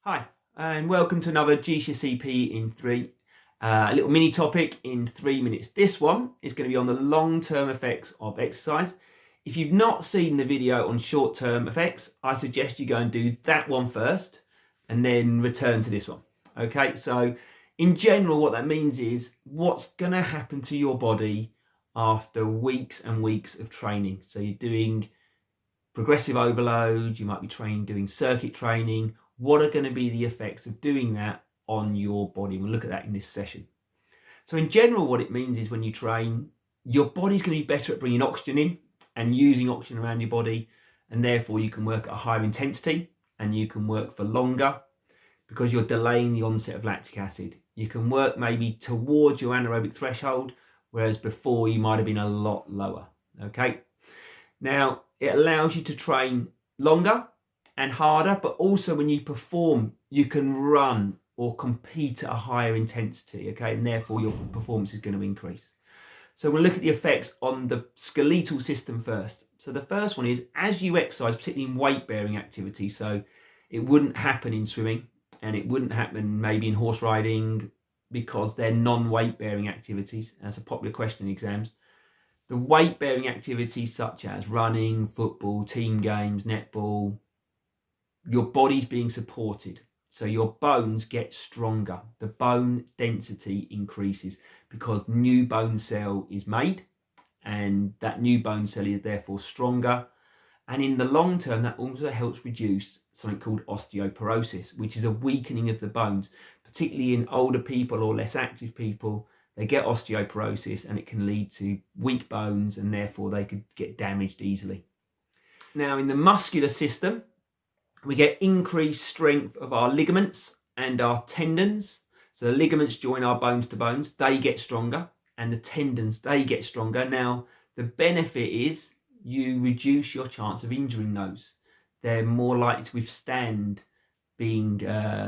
Hi, and welcome to another GCSE PE in 3. A little mini topic in 3 minutes. This one is going to be on the long-term effects of exercise. If you've not seen the video on short-term effects, I suggest you go and do that one first and then return to this one. Okay, so in general, what that means is what's going to happen to your body after weeks and weeks of training. So you're doing progressive overload, you might be doing circuit training. What are going to be the effects of doing that on your body? We'll look at that in this session. So in general, what it means is when you train, your body's going to be better at bringing oxygen in and using oxygen around your body, and therefore you can work at a higher intensity and you can work for longer because you're delaying the onset of lactic acid. You can work maybe towards your anaerobic threshold, whereas before you might have been a lot lower. Okay. Now, it allows you to train longer and harder, but also when you perform, you can run or compete at a higher intensity, okay? And therefore your performance is going to increase. So we'll look at the effects on the skeletal system first. So the first one is as you exercise, particularly in weight-bearing activity, so it wouldn't happen in swimming and it wouldn't happen maybe in horse riding because they're non-weight-bearing activities. That's a popular question in exams. The weight-bearing activities such as running, football, team games, netball, your body's being supported. So your bones get stronger. The bone density increases because new bone cell is made and that new bone cell is therefore stronger. And in the long term, that also helps reduce something called osteoporosis, which is a weakening of the bones, particularly in older people or less active people. They get osteoporosis and it can lead to weak bones and therefore they could get damaged easily. Now in the muscular system, we get increased strength of our ligaments and our tendons. So the ligaments join our bones to bones, they get stronger, and the tendons, they get stronger. Now the benefit is you reduce your chance of injuring those. They're more likely to withstand being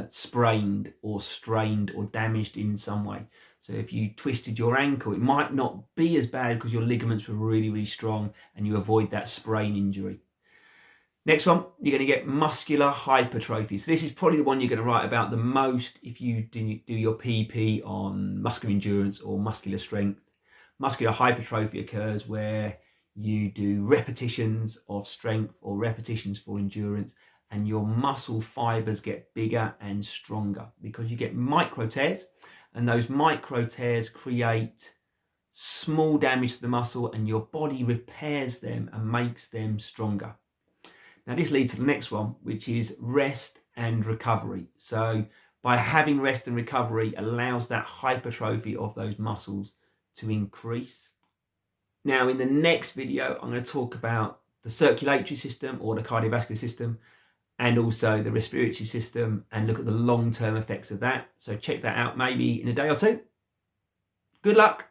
sprained or strained or damaged in some way. So if you twisted your ankle, it might not be as bad because your ligaments were really, really strong and you avoid that sprain injury. Next one, you're going to get muscular hypertrophy. So this is probably the one you're going to write about the most if you do your PP on muscular endurance or muscular strength. Muscular hypertrophy occurs where you do repetitions of strength or repetitions for endurance, and your muscle fibers get bigger and stronger because you get micro tears, and those micro tears create small damage to the muscle and your body repairs them and makes them stronger. Now this leads to the next one, which is rest and recovery. So by having rest and recovery allows that hypertrophy of those muscles to increase. Now in the next video, I'm going to talk about the circulatory system or the cardiovascular system and also the respiratory system and look at the long-term effects of that. So check that out maybe in a day or two. Good luck.